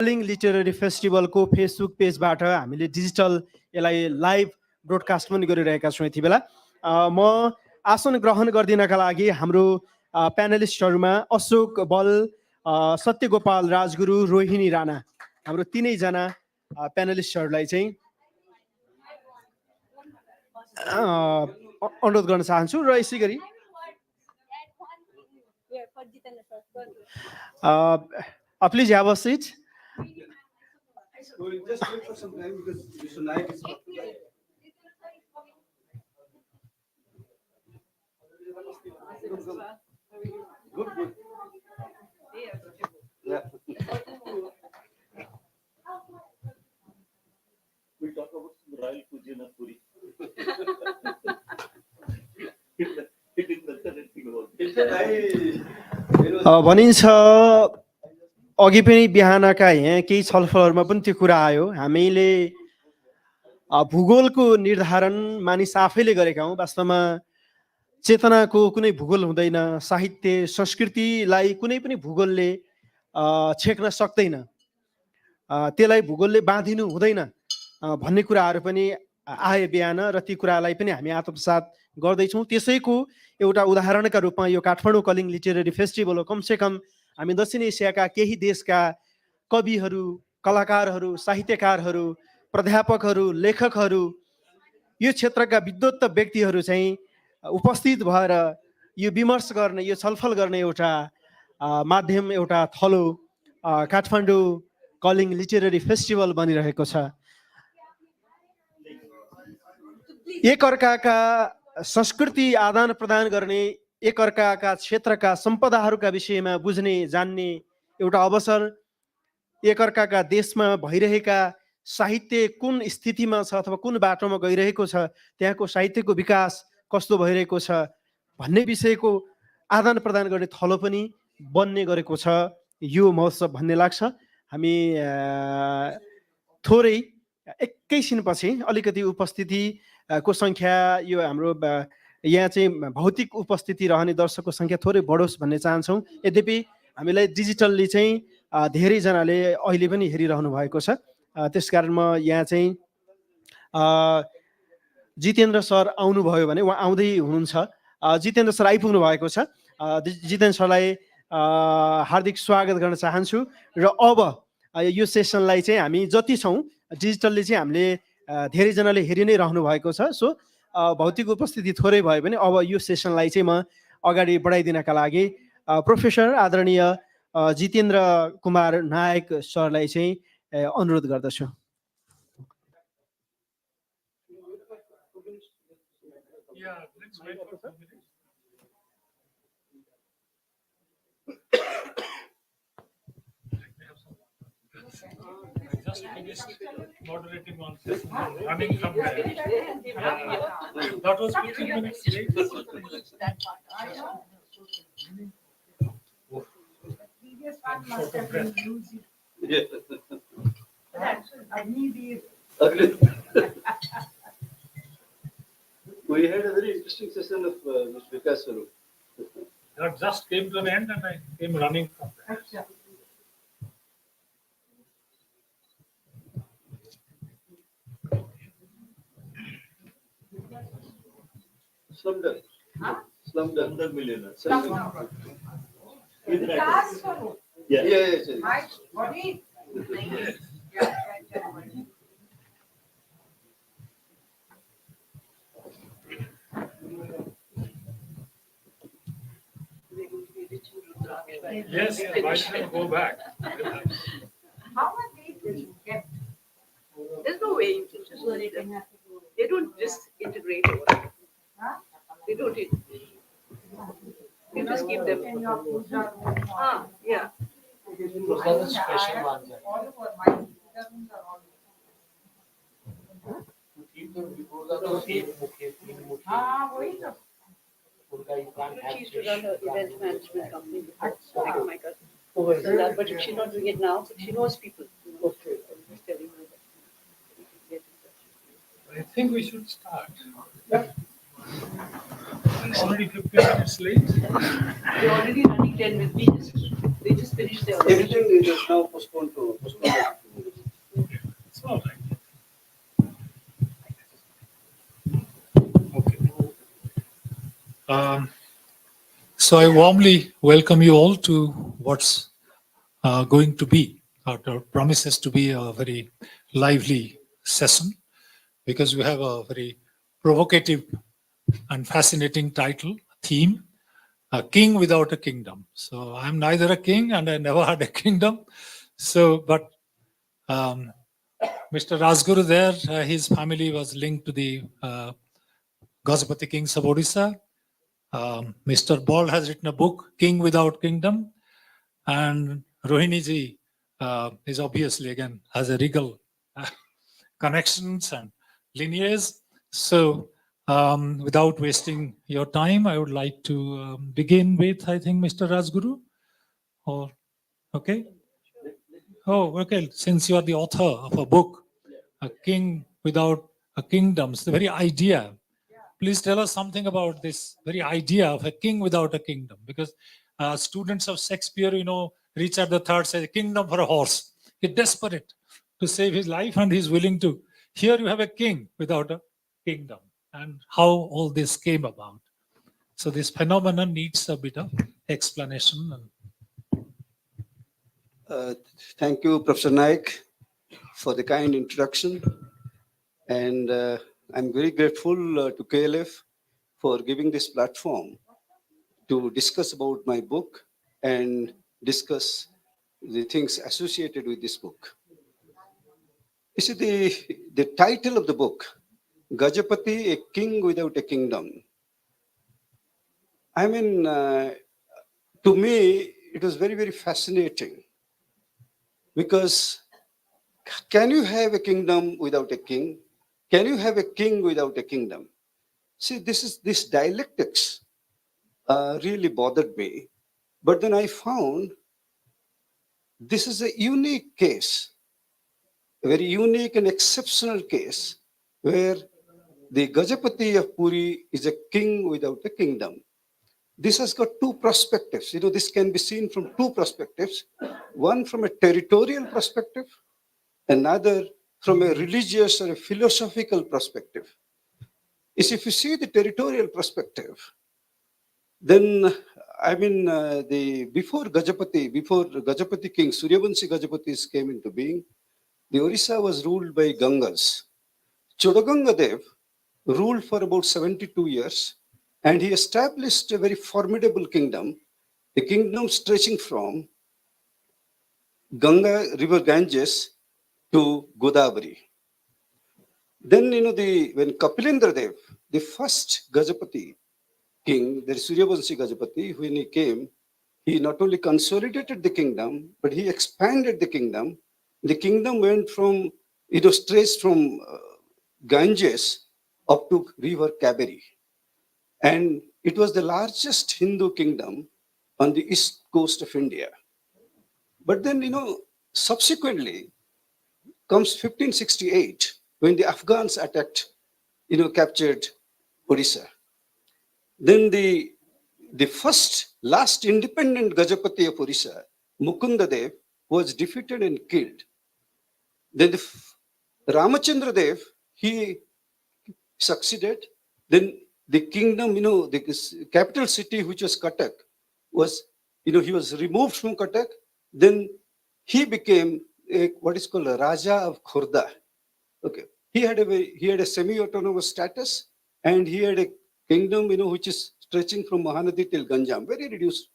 Calling literary फेस्टिभलको Facebook पेजबाट हामीले digital यसलाई live broadcast पनि गरिरहेका छौँ यति बेला। म आसन ग्रहण गरिदिनका लागि हाम्रो प्यानलिस्टहरूमा अशोक बल, सत्यगोपाल राजगुरु, रोहिणी राणा, हाम्रो तीनैजना प्यानलिस्टहरूलाई चाहिँ अनुरोध गर्न चाहन्छु। र यसै गरी please have a seat. Just wait for some time because this live is not live. Good. Yeah. We talk about royal cuisine of Puri. भनिन्छ अघि पनि बिहानका यहाँ केही छलफलहरूमा पनि त्यो कुरा आयो। हामीले भूगोलको निर्धारण मानिस आफैले गरेका हौँ। वास्तवमा चेतनाको कुनै भूगोल हुँदैन, साहित्य संस्कृतिलाई कुनै पनि भूगोलले छेक्न सक्दैन, त्यसलाई भूगोलले बाँधिनु हुँदैन भन्ने कुराहरू पनि आए बिहान, र ती कुरालाई पनि हामी आत्मसात गर्दैछौँ। त्यसैको एउटा उदाहरणका रूपमा यो काठमाडौँ कलिङ लिटरेरी फेस्टिभल हो। कमसेकम हामी दक्षिण एसियाका केही देशका कविहरू, कलाकारहरू, साहित्यकारहरू, प्राध्यापकहरू, लेखकहरू, यो क्षेत्रका विद्वत व्यक्तिहरू चाहिँ उपस्थित भएर यो विमर्श गर्ने, यो छलफल गर्ने एउटा माध्यम, एउटा थलो काठमाडौँ कलिङ लिटरेरी फेस्टिभल बनिरहेको छ। एकअर्काका संस्कृति आदान प्रदान गर्ने, एकअर्काका क्षेत्रका सम्पदाहरूका विषयमा बुझ्ने, जान्ने एउटा अवसर, एकअर्काका देशमा भइरहेका साहित्य कुन स्थितिमा छ अथवा कुन बाटोमा गइरहेको छ, त्यहाँको साहित्यको विकास कस्तो भइरहेको छ भन्ने विषयको आदान प्रदान गर्ने थलो पनि बन्ने गरेको छ यो महोत्सव भन्ने लाग्छ। हामी थोरै एकैछिनपछि अलिकति उपस्थितिको सङ्ख्या, यो हाम्रो यहाँ चाहिँ भौतिक उपस्थिति रहने दर्शकको सङ्ख्या थोरै बढोस् भन्ने चाहन्छौँ। यद्यपि हामीलाई डिजिटल्ली चाहिँ धेरैजनाले अहिले पनि हेरिरहनु भएको छ। त्यसकारण म यहाँ चाहिँ जितेन्द्र सर आउनुभयो भने, उहाँ आउँदै हुनुहुन्छ, जितेन्द्र सर आइपुग्नु भएको छ। जितेन्द्र सरलाई हार्दिक स्वागत गर्न चाहन्छु। र अब यो सेसनलाई चाहिँ हामी जति छौँ डिजिटल्ली चाहिँ हामीले धेरैजनाले हेरि नै रहनु भएको छ। सो भौतिक उपस्थिति थोरै भयो भने अब यो सेसनलाई चाहिँ म अगाडि बढाइदिनका लागि प्रोफेसर आदरणीय जितेन्द्र कुमार नायक सरलाई चाहिँ अनुरोध गर्दछु। I just finished moderating one session, running from there. That was 15 minutes late. We had a very interesting session of Mr. Vikas Swarup. That just came to an end and I came running from there. Slumdog. Slumdog millionaire. Yeah. Yes. Yes, why should I go back? How are they kept? There's no way you can just leave them. They don't disintegrate. They don't. You just keep them. Yeah. Special ones. Keep them because of the same She used to run an event management company before, like my cousin. So that, but she's not doing it now, but she knows people. Okay. Just telling her that. I think we should start. Yeah. It's already 15 minutes late. They're already running 10 with me. They just finished their. Everything is now postponed to postponed. It's all right. Okay. So I warmly welcome you all to what's going to be, or promises to be, a very lively session, because we have a very provocative and fascinating title, theme, A King Without a Kingdom. So I'm neither a king and I never had a kingdom. So, but Mr. Rajguru there, his family was linked to the Gajapati Kings of Odisha. Mr. Ball has written a book, King Without Kingdom. And Rohini ji is obviously, again, has a regal connections and lineage. So without wasting your time, I would like to begin with, I think, Mr. Rajguru. Or, okay? Oh, okay. Since you are the author of a book, A King Without a Kingdom, it's the very idea. Please tell us something about this very idea of a king without a kingdom. Because students of Shakespeare, Richard III says, kingdom for a horse. He's desperate to save his life and he's willing to. Here you have a king without a kingdom, and how all this came about. So this phenomenon needs a bit of explanation. Thank you, Professor Naik, for the kind introduction. And I'm very grateful to KLF for giving this platform to discuss about my book and discuss the things associated with this book. You see, the title of the book, Gajapati, A King Without a Kingdom. I mean, to me, it was very, very fascinating. Because can you have a kingdom without a king? Can you have a king without a kingdom? See, this dialectics really bothered me. But then I found this is a unique case, a very unique and exceptional case, where the Gajapati of Puri is a king without a kingdom. This has got two perspectives. This can be seen from two perspectives. One from a territorial perspective, another from a religious or a philosophical perspective. If you see the territorial perspective, then before Gajapati king, Suryavanshi Gajapatis came into being, the Orissa was ruled by Gangas. Chodaganga Dev ruled for about 72 years, and he established a very formidable kingdom, a kingdom stretching from Ganga, river Ganges, to Godavari. Then, when Kapilendra Dev, the first Gajapati king, the Suryavanshi Gajapati, when he came, he not only consolidated the kingdom, but he expanded the kingdom. The kingdom went from, stretched from Ganges up to river Kaveri. And it was the largest Hindu kingdom on the east coast of India. But then, subsequently comes 1568, when the Afghans attacked, captured Odisha. Then the last independent Gajapati of Odisha, Mukunda Dev, was defeated and killed. Then Ramachandra Dev, he succeeded. Then the kingdom, the capital city, which was Cuttack, was, he was removed from Cuttack. Then he became what is called a Raja of Khurda. Okay, he had a semi-autonomous status, and he had a kingdom, which is stretching from Mahanadi till Ganjam, very reduced,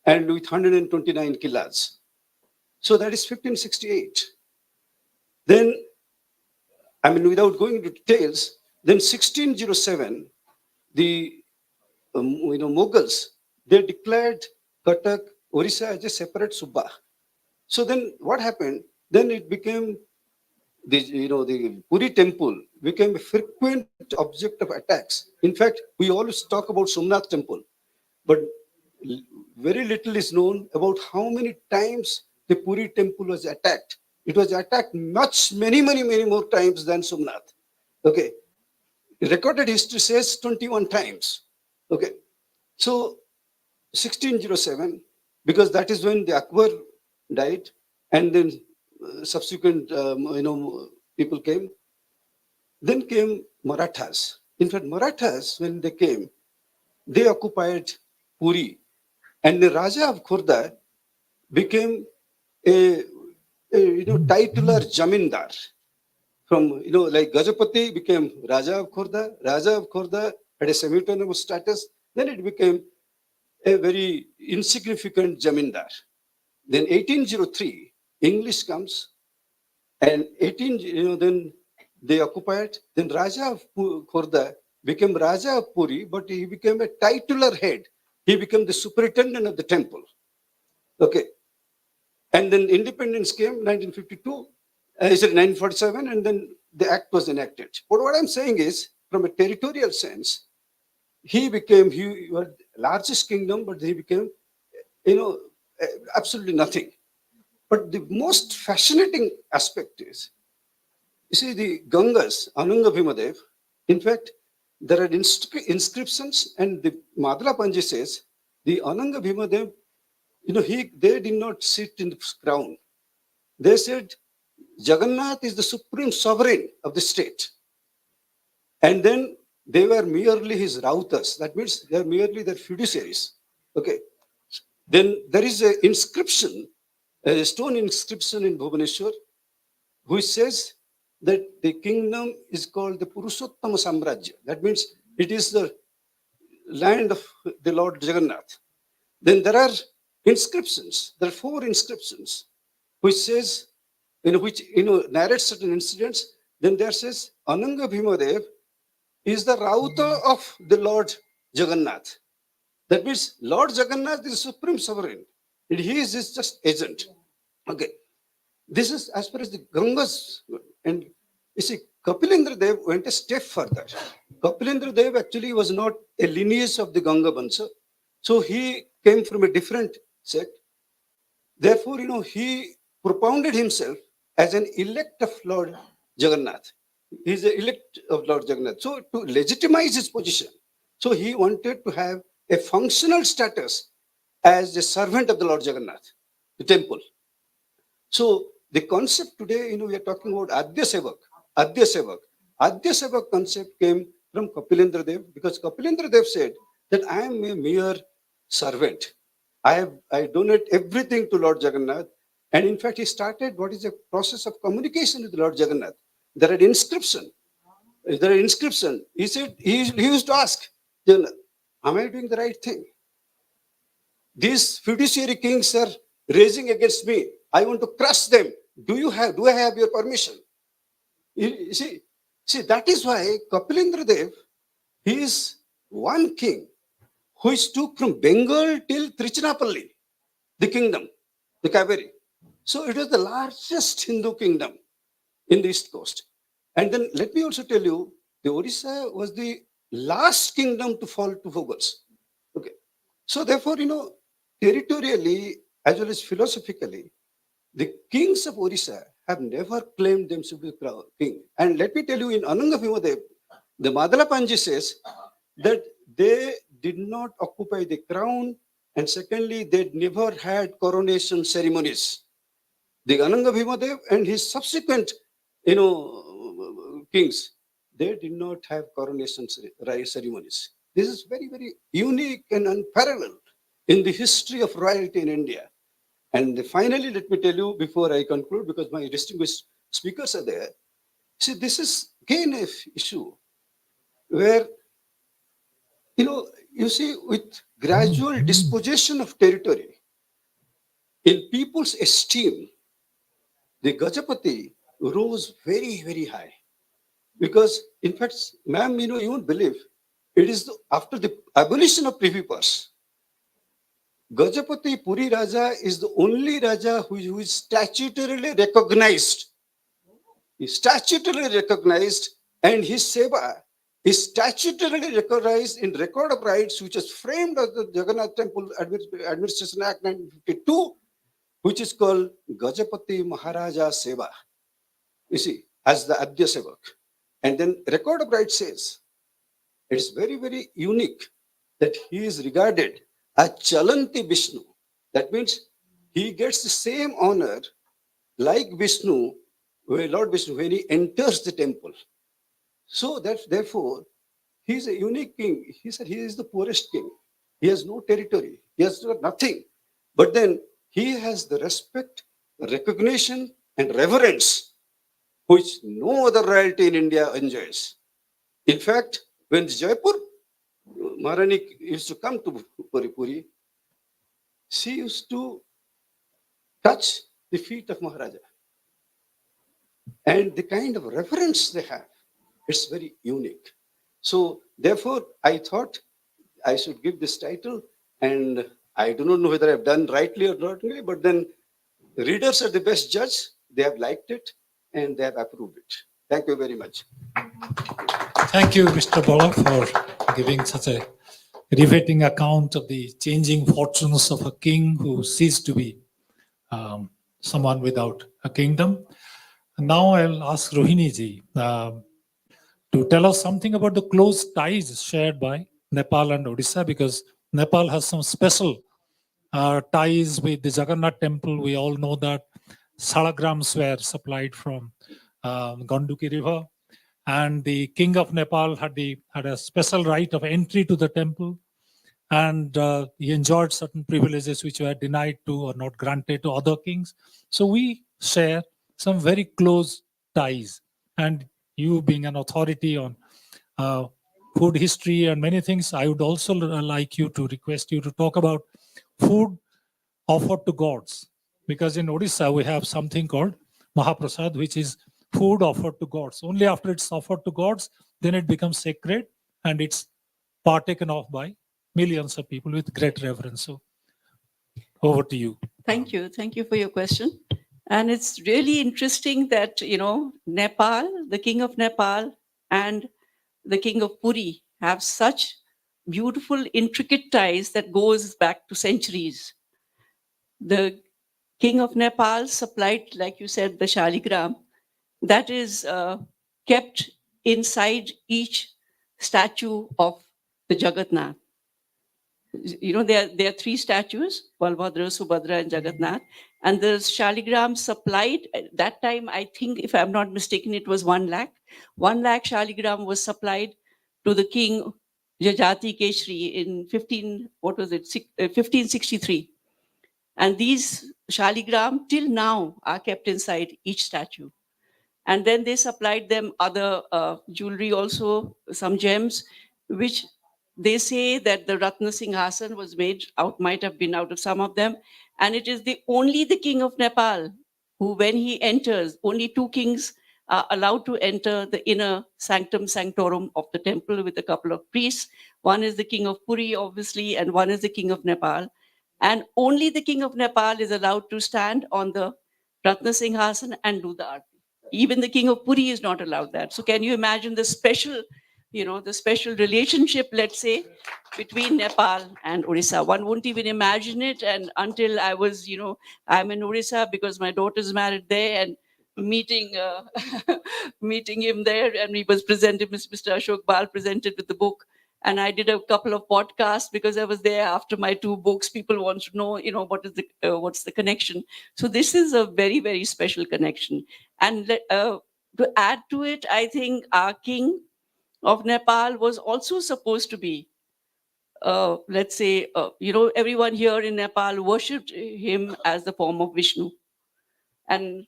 and with 129 killas. So that is 1568. Then, without going into details, then 1607, the Mughals, they declared Cuttack, Orissa as a separate Subba. So then what happened? Then it became the Puri temple became a frequent object of attacks. In fact, we always talk about Somnath temple, but very little is known about how many times the Puri temple was attacked. It was attacked many more times than Somnath. Okay. Recorded history says 21 times. Okay. So 1607, because that is when the Akbar died, and then subsequent people came. Then came Marathas. In fact, Marathas, when they came, they occupied Puri, and the Raja of Khurda became a titular Jamindar. From like Gajapati became Raja of Khurda. Raja of Khurda had a semi-autonomous status. Then it became a very insignificant Jamindar. Then 1803, English comes, and then they occupied. Then Raja of Khurda became Raja of Puri, but he became a titular head. He became the superintendent of the temple. Okay. And then independence came 1952, 1947, and then the act was enacted. But what I'm saying is, from a territorial sense, he was the largest kingdom, but he became, absolutely nothing. But the most fascinating aspect is, you see, the Gangas, Ananga Bhimadev, in fact, there are inscriptions, and the Madhla Panji says, the Ananga Bhimadev, they did not sit in the crown. They said, Jagannath is the supreme sovereign of the state. And then they were merely his rautas. That means they are merely their fiduciaries. Okay. Then there is an inscription, a stone inscription in Bhubaneswar, which says that the kingdom is called the Purushottama Samrajya. That means it is the land of the Lord Jagannath. Then there are inscriptions. There are 4 inscriptions, which says, which narrates certain incidents. Then there says, Ananga Bhimadev is the Rauta of the Lord Jagannath. That means Lord Jagannath is supreme sovereign, and he is just agent. Okay. This is as far as the Gangas. And you see, Kapilendra Dev went a step further. Kapilendra Dev actually was not a lineage of the Ganga Bansha. So he came from a different sect. Therefore, he propounded himself as an elect of Lord Jagannath. He is the elect of Lord Jagannath. So to legitimize his position, so he wanted to have a functional status as a servant of the Lord Jagannath, the temple. So the concept today, we are talking about Adya Sevak. Adya Sevak. Adya Sevak concept came from Kapilendra Dev, because Kapilendra Dev said that I am a mere servant. I donate everything to Lord Jagannath. And in fact, he started what is a process of communication with Lord Jagannath. There are inscription. He said, he used to ask, Jagannath, am I doing the right thing? These fiduciary kings are raising against me. I want to crush them. Do I have your permission? You see, that is why Kapilendra Dev, he is one king who took from Bengal till Trichinapalli, the kingdom, the Kaveri. So it was the largest Hindu kingdom in the East Coast. And then let me also tell you, the Orissa was the last kingdom to fall to Mughals. Okay. So therefore, territorially as well as philosophically, the kings of Orissa have never claimed themselves to be king. And let me tell you, in Ananga Bhimadev, the Madala Panji says that they did not occupy the crown, and secondly, they never had coronation ceremonies. The Ananga Bhimadev and his subsequent, kings, they did not have coronation ceremonies. This is very, very unique and unparalleled in the history of royalty in India. And finally, let me tell you before I conclude, because my distinguished speakers are there. See, this is again an issue where, you see, with gradual dispossession of territory, in people's esteem, the Gajapati rose very, very high. Because, in fact, ma'am, you won't believe, it is after the abolition of Privy Purse, Gajapati Puri Raja is the only Raja who is statutorily recognized. He is statutorily recognized, and his seva is statutorily recognized in Record of Rights, which is framed as the Jagannath Temple Administration Act 1952, which is called Gajapati Maharaja Seva. You see, as the Adya Sevak. And then Record of Rights says, it's very, very unique that he is regarded as Chalanti Vishnu. That means he gets the same honor like Vishnu, Lord Vishnu, when he enters the temple. So that therefore, he is a unique king. He said he is the poorest king. He has no territory. He has got nothing. But then he has the respect, recognition, and reverence which no other royalty in India enjoys. In fact, when Jaipur Maharani used to come to Puri, she used to touch the feet of Maharaja. And the kind of reverence they have, it's very unique. So therefore, I thought I should give this title, and I do not know whether I've done rightly or not, but then the readers are the best judge. They have liked it and they have approved it. Thank you very much. Thank you, Mr. Bala, for giving such a riveting account of the changing fortunes of a king who ceased to be someone without a kingdom. Now I'll ask Rohini ji to tell us something about the close ties shared by Nepal and Odisha, because Nepal has some special ties with the Jagannath temple. We all know that salagrams were supplied from Ganduki River, and the king of Nepal had a special right of entry to the temple, and he enjoyed certain privileges which were denied to or not granted to other kings. So we share some very close ties, and you being an authority on food history and many things, I would also like you to request you to talk about food offered to gods, because in Odisha we have something called Mahaprasad, which is food offered to gods. Only after it's offered to gods, then it becomes sacred and it's partaken of by millions of people with great reverence. So over to you. Thank you. Thank you for your question. And it's really interesting that, Nepal, the king of Nepal and the king of Puri have such beautiful, intricate ties that goes back to centuries. The king of Nepal supplied, like you said, the shaligram that is kept inside each statue of the Jagannath. There are three statues, Balbhadra, Subhadra, and Jagannath. And the shaligram supplied, at that time, I think, if I'm not mistaken, it was 1 lakh. 1 lakh shaligram was supplied to the king Jajati Keshri in 1563. And these shaligram till now are kept inside each statue. And then they supplied them other jewelry also, some gems, which they say that the Ratna Singhasan was made out, might have been out of some of them. And it is only the king of Nepal who, when he enters, only 2 kings are allowed to enter the inner sanctum sanctorum of the temple with a couple of priests. One is the king of Puri, obviously, and one is the king of Nepal. And only the king of Nepal is allowed to stand on the Ratna Singhasan and do the arti. Even the king of Puri is not allowed that. So can you imagine the special relationship, let's say, between Nepal and Odisha? One wouldn't even imagine it. And until I was, I'm in Odisha because my daughter's married there, and meeting him there, and he was presented, Mr. Ashok Bal presented with the book. And I did a couple of podcasts because I was there after my 2 books. People want to know, what's the connection. So this is a very, very special connection. And to add to it, I think our king of Nepal was also supposed to be, everyone here in Nepal worshipped him as the form of Vishnu. And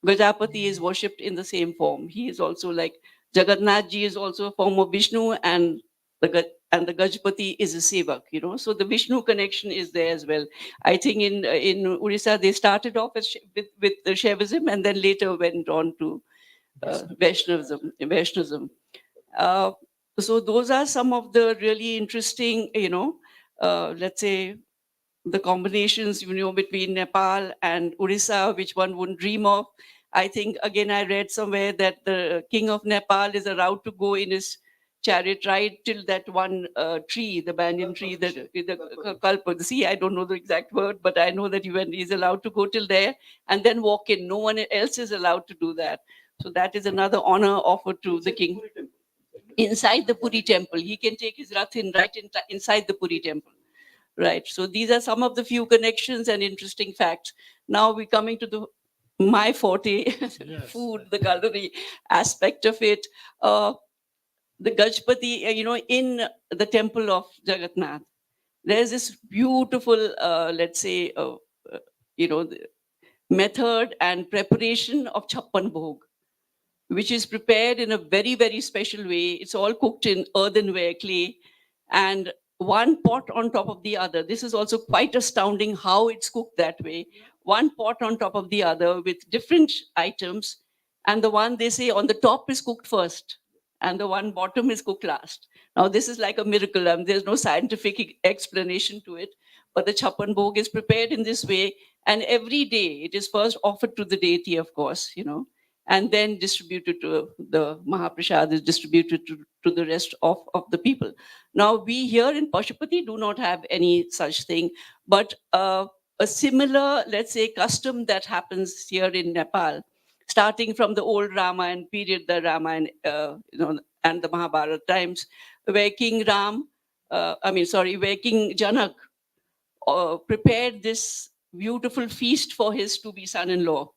Gajapati is worshipped in the same form. He is also like Jagannath ji is also a form of Vishnu, and the Gajapati is a Sevak, So the Vishnu connection is there as well. I think in Odisha, they started off with the Shaivism and then later went on to Vaishnavism. So those are some of the really interesting, let's say, the combinations, between Nepal and Odisha, which one wouldn't dream of. I think, again, I read somewhere that the king of Nepal is allowed to go in his chariot ride till that one tree, the banyan tree, the kalpa. See, I don't know the exact word, but I know that he's allowed to go till there and then walk in. No one else is allowed to do that. So that is another honor offered to the king. Inside the Puri temple, he can take his rath inside the Puri temple. Right. So these are some of the few connections and interesting facts. Now we're coming to my forte, Yes. food, the culinary aspect of it. The Gajpati, in the temple of Jagannath, there's this beautiful, let's say, the method and preparation of chappan bhog, which is prepared in a very, very special way. It's all cooked in earthenware, clay, and one pot on top of the other. This is also quite astounding how it's cooked that way. One pot on top of the other with different items. And the one they say on the top is cooked first, and the one bottom is cooked last. Now, this is like a miracle. There's no scientific explanation to it. But the chappan bhog is prepared in this way. And every day it is first offered to the deity, of course, and then distributed to the Mahaprasad is distributed to the rest of the people. Now, we here in Pashupati do not have any such thing, but a similar, let's say, custom that happens here in Nepal, starting from the old Ramayana period, the Ramayana, and the Mahabharata times, where King where King Janak prepared this beautiful feast for his to-be son-in-law,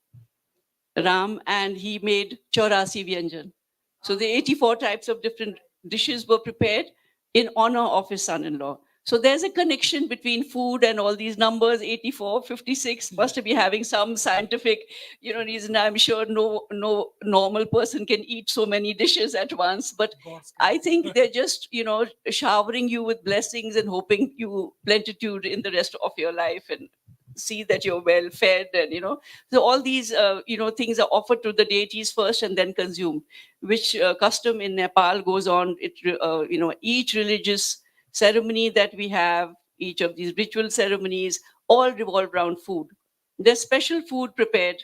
Ram, and he made 84 vyanjan. So the 84 types of different dishes were prepared in honor of his son-in-law. So there's a connection between food and all these numbers. 84, 56 must be having some scientific, reason. I'm sure no normal person can eat so many dishes at once. But I think they're just, showering you with blessings and hoping you plenitude in the rest of your life and see that you're well fed, and so all these things are offered to the deities first and then consumed, which custom in Nepal goes on. Each religious ceremony that we have, each of these ritual ceremonies, all revolve around food. There's special food prepared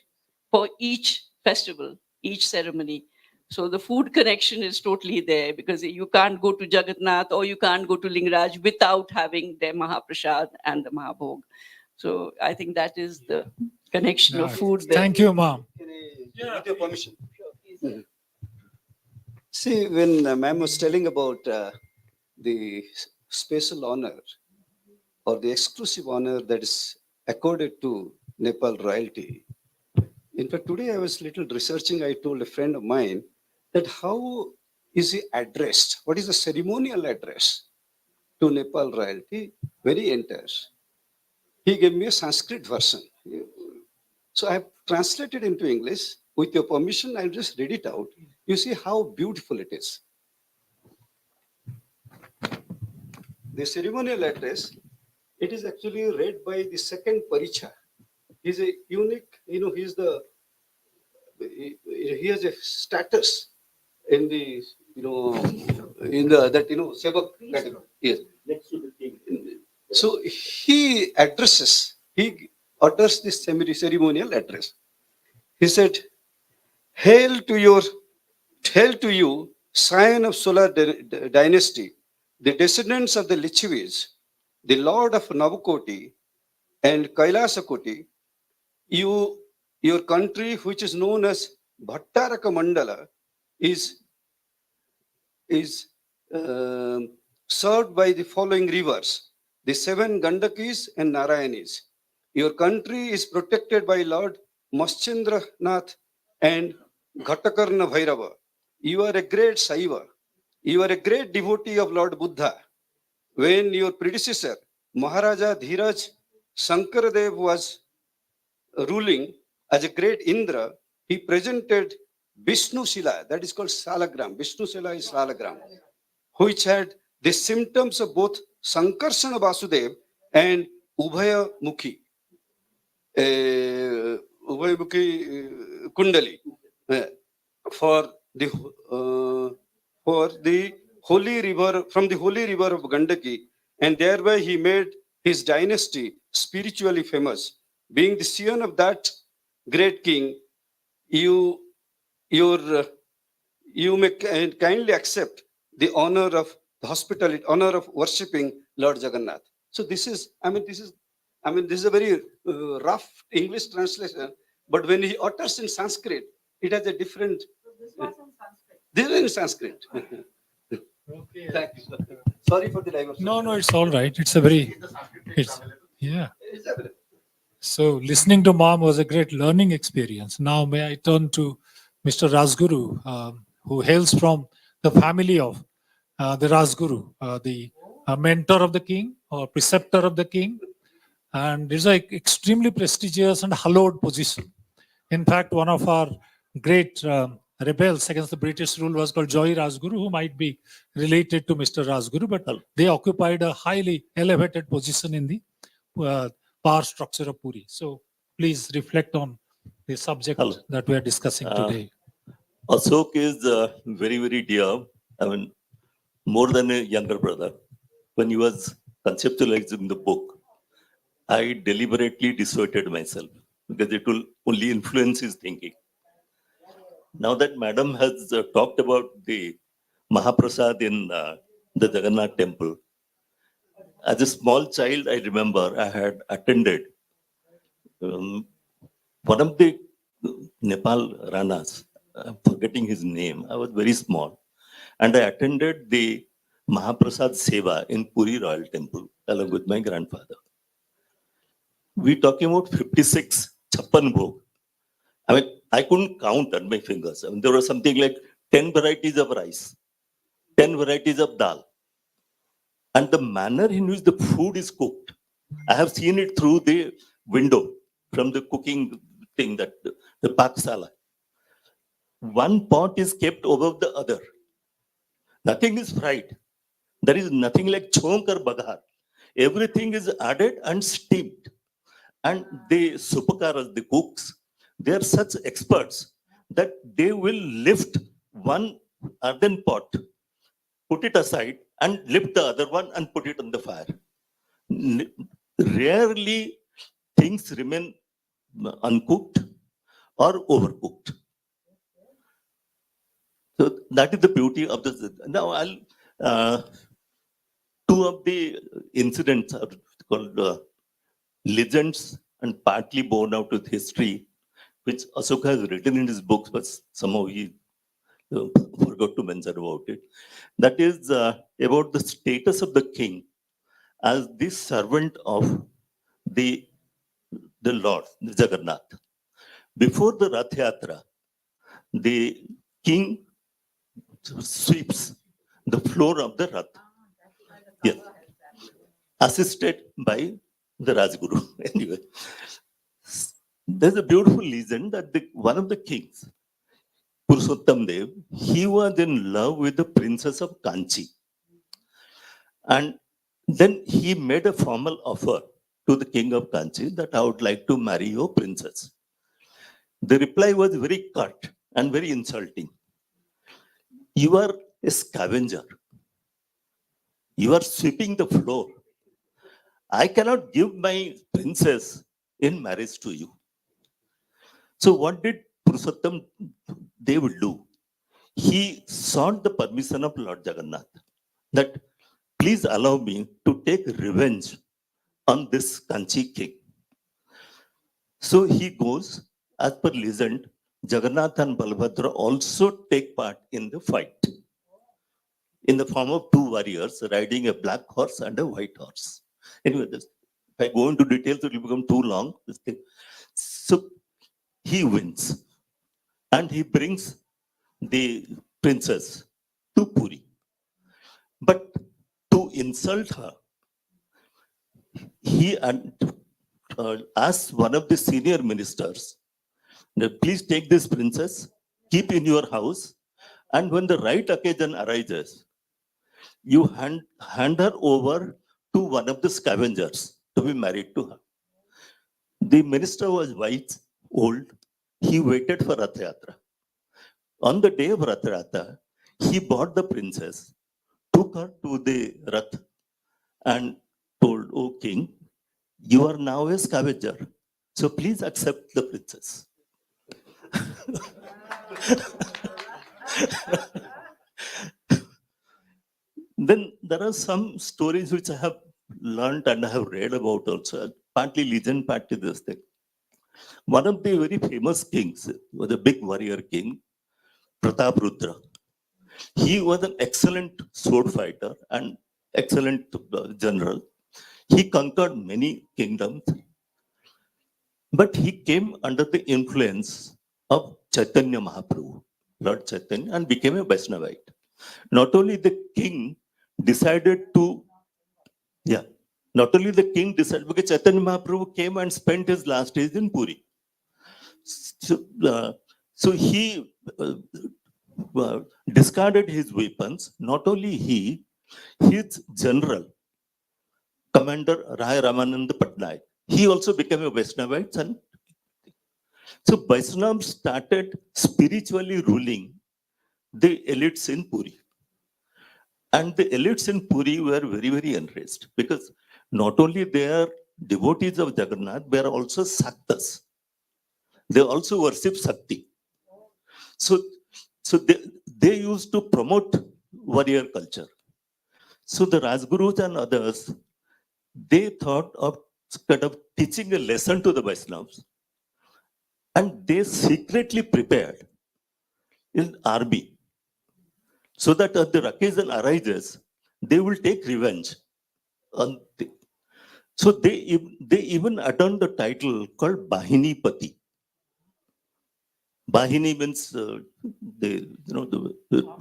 for each festival, each ceremony. So the food connection is totally there, because you can't go to Jagannath or you can't go to Lingaraj without having their Mahaprasad and the Mahabhog. So I think that is the connection of Yeah. food there. Thank you, Mom. With your permission. See, when ma'am was telling about the special honor or the exclusive honor that is accorded to Nepal royalty. In fact, today I was little researching. I told a friend of mine that how is he addressed? What is the ceremonial address to Nepal royalty when he enters? He gave me a Sanskrit version. So I have translated into English. With your permission, I'll just read it out. You see how beautiful it is. The ceremonial address, it is actually read by the second Paricha. He's a unique, he has a status in the, Sevak category. Yes. Next to the king. So he utters this ceremonial address. He said, Hail to you, scion of Solar dynasty, the descendants of the Lichavis, the lord of Navakoti and Kailasakoti, your country, which is known as Bhattaraka Mandala, is served by the following rivers, the 7 Gandakis and Narayanis. Your country is protected by Lord Maschendranath and Ghatakarna Bhairava. You are a great Saiva. You are a great devotee of Lord Buddha. When your predecessor, Maharaja Dhiraj Shankaradev, was ruling as a great Indra, he presented Vishnu Shila, that is called Salagram. Vishnu Shila is Salagram, which had the symptoms of both Sankarsana Vasudev and Ubhaya Mukhi. Kundali for the holy river, from the holy river of Gandaki, and thereby he made his dynasty spiritually famous. Being the scion of that great king, you may kindly accept the honor of the hospitality, honor of worshipping Lord Jagannath. So this is a very rough English translation, but when he utters in Sanskrit, it has a different. This is in Sanskrit. Okay. Thank you, sir. Sorry for the diversion. No, it's all right. It's a very, it's, yeah. It's available. So listening to mom was a great learning experience. Now may I turn to Mr. Rajguru, who hails from the family of the Rajguru, the mentor of the king or preceptor of the king. And it's an extremely prestigious and hallowed position. In fact, one of our great rebels against the British rule was called Joy Rajguru, who might be related to Mr. Rajguru, but they occupied a highly elevated position in the power structure of Puri. So please reflect on the subject Hello. that we are discussing today. Ashok is very, very dear. I mean, more than a younger brother. When he was conceptualizing the book, I deliberately dissuaded myself because it will only influence his thinking. Now that Madam has talked about the Mahaprasad in the Jagannath temple, as a small child, I remember I had attended one of the Nepal Ranas, I'm forgetting his name, I was very small, and I attended the Mahaprasad Seva in Puri Royal Temple along with my grandfather. We talking about 56 Chappan Bhog. I mean, I couldn't count on my fingers. I mean, there was something like 10 varieties of rice, 10 varieties of dal. And the manner in which the food is cooked, I have seen it through the window from the cooking thing, that the paksala. One pot is kept over the other. Nothing is fried. There is nothing like chonk or baghar. Everything is added and steamed. And the supakaras, the cooks, they are such experts that they will lift one earthen pot, put it aside, and lift the other one and put it on the fire. Rarely things remain uncooked or overcooked. So that is the beauty of this. Now, two of the incidents are called legends and partly borne out with history, which Ashoka has written in his books, but somehow he forgot to mention about it. That is about the status of the king as the servant of the Lord, the Jagannath. Before the Rath Yatra, the king sweeps the floor of the Rath. Yes. Assisted by the Rajguru. Anyway, there's a beautiful legend that one of the kings, Purushottam Dev, he was in love with the princess of Kanchi. And then he made a formal offer to the king of Kanchi that I would like to marry your princess. The reply was very curt and very insulting. You are a scavenger. You are sweeping the floor. I cannot give my princess in marriage to you. So what did Purushottam Dev do? He sought the permission of Lord Jagannath that please allow me to take revenge on this Kanchi king. So he goes, as per legend, Jagannath and Balabhadra also take part in the fight in the form of two warriors riding a black horse and a white horse. Anyway, if I go into details, it will become too long. So he wins and he brings the princess to Puri. But to insult her, he asked one of the senior ministers, please take this princess, keep in your house, and when the right occasion arises, you hand her over to one of the scavengers to be married to her. The minister was wise, old. He waited for Rath Yatra. On the day of Rath Yatra, he bought the princess, took her to the Rath, and told, "O king, you are now a scavenger, so please accept the princess." Then there are some stories which I have learned and I have read about also, partly legend, partly this thing. One of the very famous kings was a big warrior king, Pratap Rudra. He was an excellent sword fighter and excellent general. He conquered many kingdoms, but he came under the influence of Chaitanya Mahaprabhu, Lord Chaitanya, and became a Vaishnavite. Not only the king decided to, yeah, not only the king decided, because Chaitanya Mahaprabhu came and spent his last days in Puri. So he discarded his weapons. Not only he, his general, Commander Rai Ramananda Patnaik, he also became a Vaishnavite. And so Vaishnavas started spiritually ruling the elites in Puri. And the elites in Puri were very, very enraged because not only they are devotees of Jagannath, they are also Saktas. They also worship Sakti. So they used to promote warrior culture. So the Rajgurus and others, they thought of kind of teaching a lesson to the Vaishnavas. And they secretly prepared in army so that if the occasion arises, they will take revenge. So they even adorned the title called Bahini Pati. Bahini means the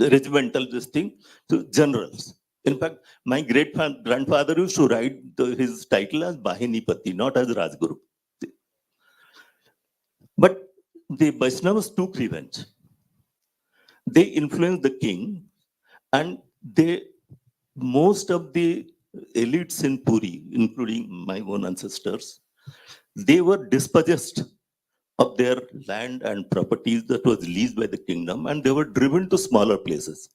regimental this thing, so generals. In fact, my great grandfather used to write his title as Bahini Pati, not as Rajguru. But the Vaishnavas took revenge. They influenced the king, and most of the elites in Puri, including my own ancestors, they were dispossessed of their land and properties that was leased by the kingdom, and they were driven to smaller places.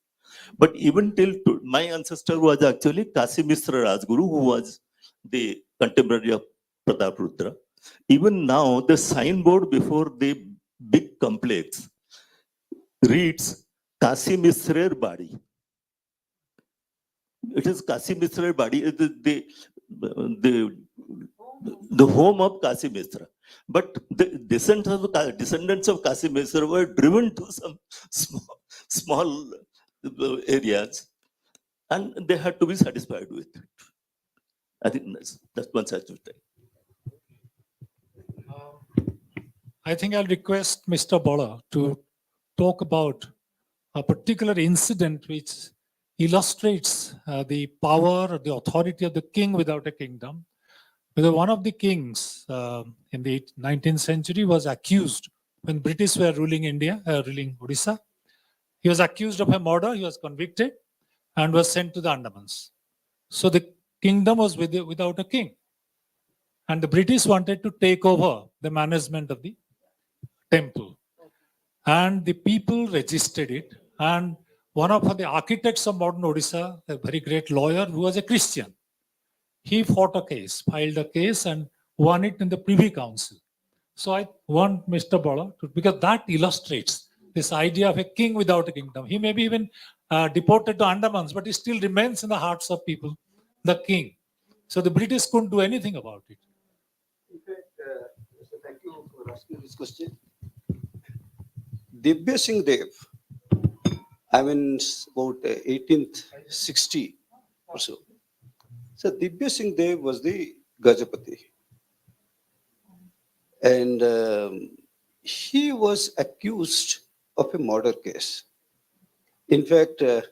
But even till my ancestor was actually Kasi Misra Rajguru, who was the contemporary of Pratap Rudra. Even now, the signboard before the big complex reads Kasi Misra Badi. It is Kasi Misra Badi, the home of Kasi Misra. But the descendants of Kasi Misra were driven to some small areas, and they had to be satisfied with it. I think that's one such thing. I think I'll request Mr. Bola to talk about a particular incident which illustrates the power, the authority of the king without a kingdom. Because one of the kings in the 19th century was accused when British were ruling India, ruling Odisha. He was accused of a murder, he was convicted and was sent to the Andamans. So the kingdom was without a king. And the British wanted to take over the management of the temple. And the people resisted it. And one of the architects of modern Odisha, a very great lawyer who was a Christian, he fought a case, filed a case and won it in the Privy Council. So I want Mr. Bola to, because that illustrates this idea of a king without a kingdom. He may be even deported to Andamans, but he still remains in the hearts of people, the king. So the British couldn't do anything about it. In fact, thank you for asking this question. Divya Singh Dev, about 1860 or so. So Divya Singh Dev was the Gajapati. And he was accused of a murder case. In fact, there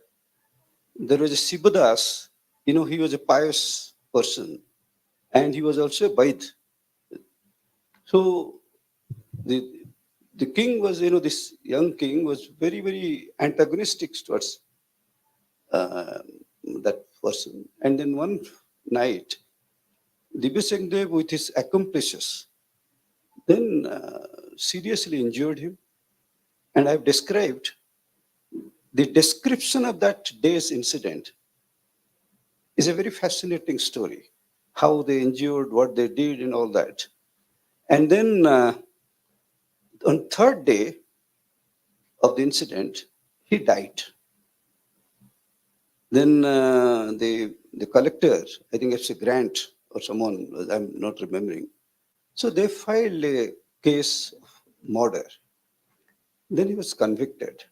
was a Sibadas, he was a pious person, and he was also a Vaid. So the king was, this young king was very, very antagonistic towards that person. And then one night, Divya Singh Dev with his accomplices then seriously injured him. And I've described the description of that day's incident is a very fascinating story. How they injured, what they did, and all that. And then on third day of the incident, he died. Then the collector, I think it's a Grant or someone, I'm not remembering. So they filed a case of murder. Then he was convicted.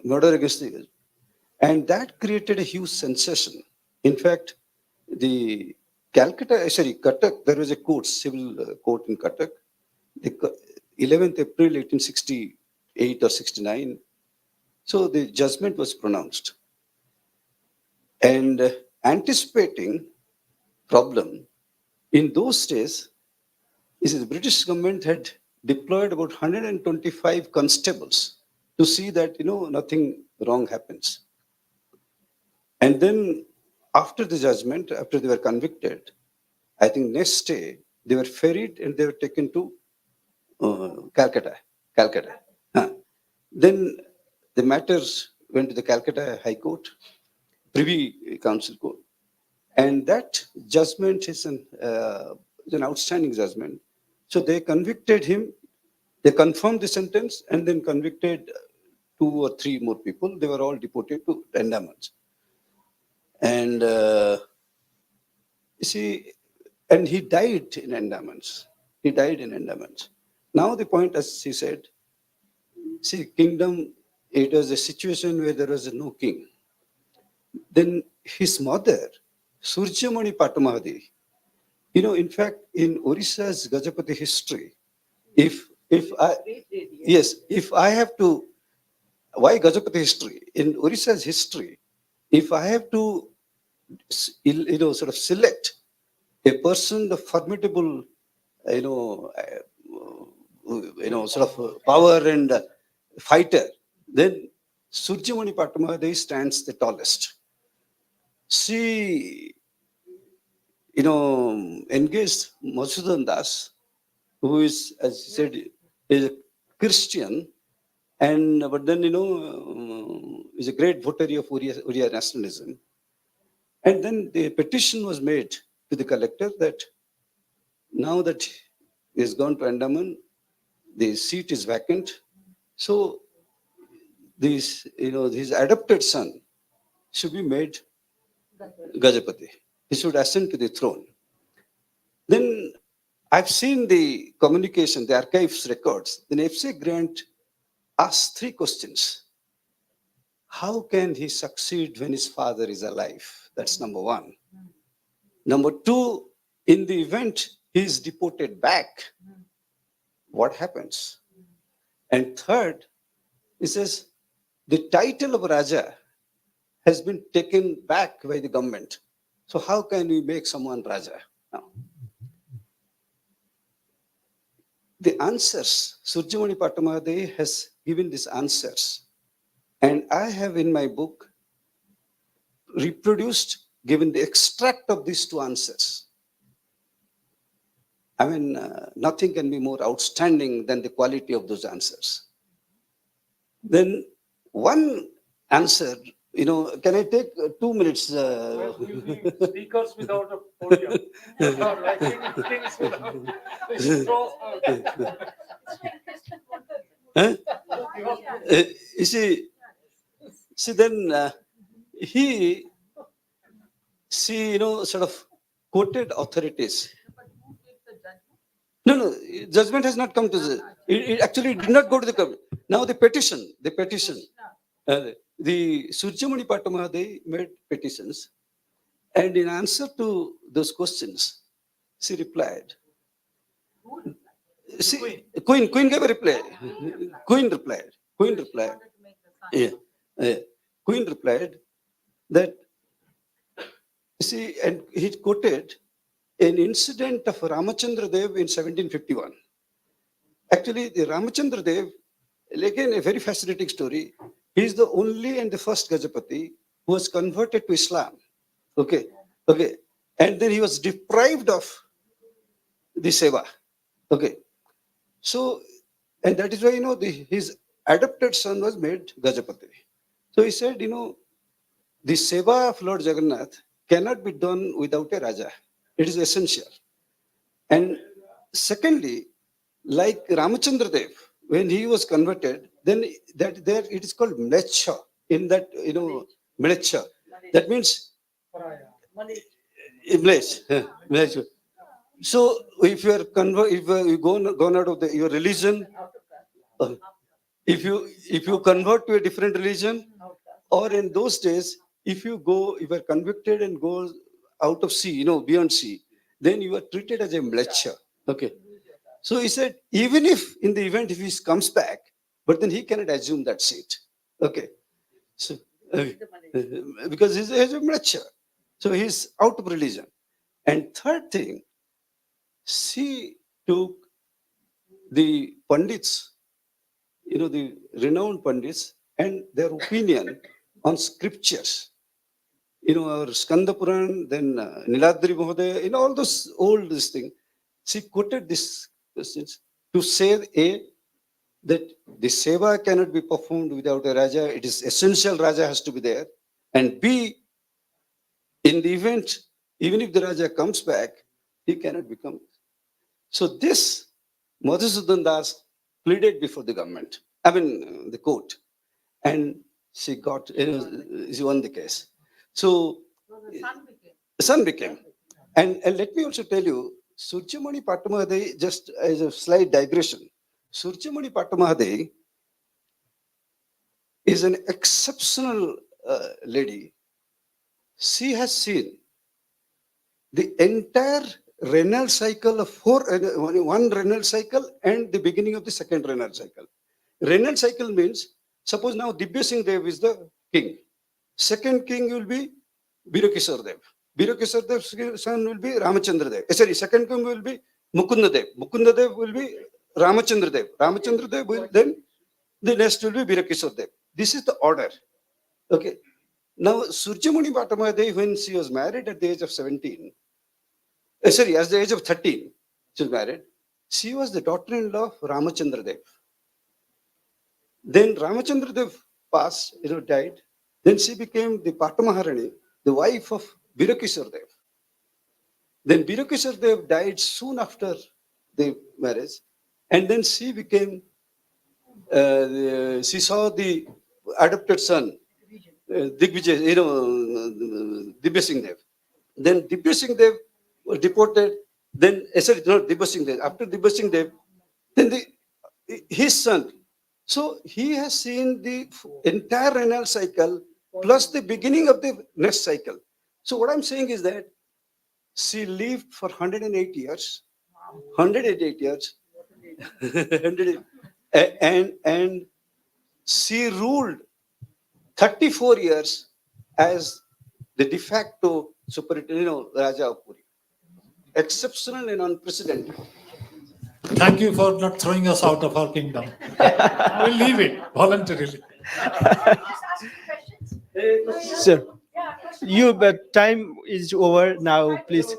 murder against the, and that created a huge sensation. In fact, the Cuttack, there was a court, civil court in Cuttack, the 11th April 1868 or 69. So the judgment was pronounced. And anticipating problem, in those days, the British government had deployed about 125 constables to see that, nothing wrong happens. And then after the judgment, after they were convicted, I think next day they were ferried and they were taken to Calcutta. Then the matters went to the Calcutta High Court, Privy Council Court, and that judgment is an outstanding judgment. So they convicted him, they confirmed the sentence, and then convicted 2 or 3 more people. They were all deported to Andamans. And and he died in Andamans. Now the point, as he said, kingdom, it was a situation where there was no king. Then his mother, Surjamani Patamadevi, in fact, in Odisha's Gajapati history, if I have to, why Gajapati history? In Odisha's history, if I have to, sort of select a person, the formidable, sort of power and fighter, then Surjamani Patamadevi stands the tallest. She, engaged Madhusudan Das, who is, as he said, is a Christian, but then, is a great votary of Oriya nationalism. And then the petition was made to the collector that now that he has gone to Andaman, the seat is vacant. So his adopted son should be made Gajapati. He should ascend to the throne. Then I've seen the communication, the archives records. Then F.C. Grant asked 3 questions. How can he succeed when his father is alive? That's number 1. Number 2, in the event he is deported back, what happens? And third, he says, the title of Raja has been taken back by the government. So how can we make someone Raja? Now, the answers, Surjamani Patamadevi has given these answers. And I have in my book reproduced, given the extract of these 2 answers. I mean, nothing can be more outstanding than the quality of those answers. Then one answer, can I take 2 minutes? Speakers without a podium. Like kings without. You see, then he, sort of quoted authorities. No, judgment has not come to the, it actually did not go to the government. Now the petition, the Surjamani Patamadevi made petitions, and in answer to those questions, she replied. Queen gave a reply. Queen replied. Yeah. Queen replied that, and he quoted an incident of Ramachandra Dev in 1751. Actually, the Ramachandra Dev, again, a very fascinating story. He is the only and the first Gajapati who was converted to Islam. Okay. And then he was deprived of the seva. Okay. So, and that is why, his adopted son was made Gajapati. So he said, the seva of Lord Jagannath cannot be done without a Raja. It is essential. And secondly, like Ramachandra Dev, when he was converted, then that there it is called Mlecha. In that, Mlecha. That means Mlecha. So if you are gone out of your religion, if you convert to a different religion, or in those days, if you were convicted and go out of sea, beyond sea, then you are treated as a mlecha. Okay. So he said, even if in the event if he comes back, but then he cannot assume that seat. Okay. So because he's a mlecha. So he's out of religion. And third thing, she took the Pandits, the renowned Pandits, and their opinion on scriptures. Our Skanda Puran, then Niladri Mahodaya, all those old this thing. She quoted this to say that the seva cannot be performed without a Raja. It is essential Raja has to be there. And B, in the event, even if the Raja comes back, he cannot become. So this Madhusudan Das pleaded before the government, the court, and she won the case. So the son became. And let me also tell you, Surjamani Pattamahade, just as a slight digression, Surjamani Pattamahade is an exceptional lady. She has seen the entire renal cycle of one renal cycle and the beginning of the second renal cycle. Renal cycle means, suppose now Dibya Singh Dev is the king. Second king will be Birokisar Dev. Birokisar Dev's son will be Ramachandra Dev. Second king will be Mukunda Dev. Mukunda Dev will be Ramachandra Dev. Ramachandra Dev will then, the next will be Birokisar Dev. This is the order. Okay. Now, Surjamani Pattamahade, when she was married at the age of 17, at the age of 13, she was married. She was the daughter-in-law of Ramachandra Dev. Then Ramachandra Dev passed, died. Then she became the Pattamaharani, the wife of Birokisar Dev. Then Birokisar Dev died soon after the marriage. And then she became, she saw the adopted son, Digvijay, Dibya Singh Dev. Then Dibya Singh Dev was deported. Then, not Dibya Singh Dev. After Dibya Singh Dev, then his son. So he has seen the entire renal cycle plus the beginning of the next cycle. So what I'm saying is that she lived for 108 years. 108 years. and she ruled 34 years as the de facto superintendent, Raja of Puri. Exceptional and unprecedented. Thank you for not throwing us out of our kingdom. We'll leave it voluntarily. Sir, but time is over now, please.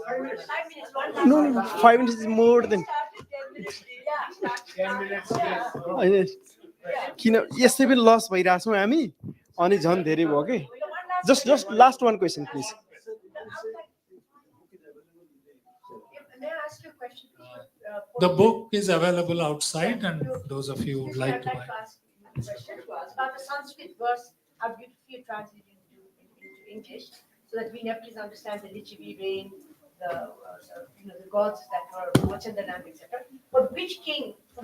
No, 5 minutes is more than. किन यसै पनि लस भइरहेको छौँ हामी अनि झन् धेरै भयो कि just last one question please. May I ask you a question? The book is available outside, and those of you who would like to buy. The question was about the Sanskrit verse, how beautifully translated into English, so that we never understand the Lichivi reign, the gods that were Machandanam, etc. But from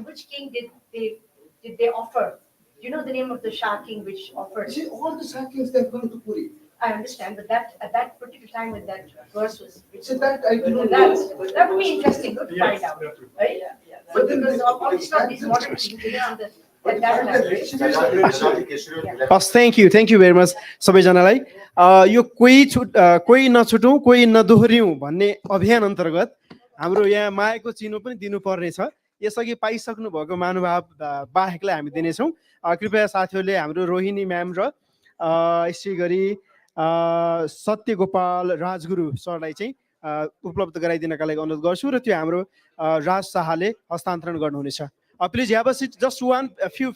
which king did they offer? Do you know the name of the Shah king which offered? See, all the Shah kings, they've gone to Puri. I understand, but at that particular time when that verse was written, So that I do not know. that would be interesting to find out, right? But because all these modern things, has thank you very much सबैजनालाई यो कोही नछुटौँ कोही नदोहोऱ्यौँ भन्ने अभियान अन्तर्गत हाम्रो यहाँ मायाको चिनो पनि दिनुपर्ने छ. यसअघि पाइसक्नु भएको महानुभाव बाहेकलाई हामी दिनेछौँ. कृपया साथीहरूले हाम्रो रोहिणी म्याम र यसै गरी सत्य गोपाल राजगुरु सरलाई चाहिँ उपलब्ध गराइदिनका लागि अनुरोध गर्छु र त्यो हाम्रो राज शाहले हस्तान्तरण गर्नुहुनेछ. Please have a seat, just one, a few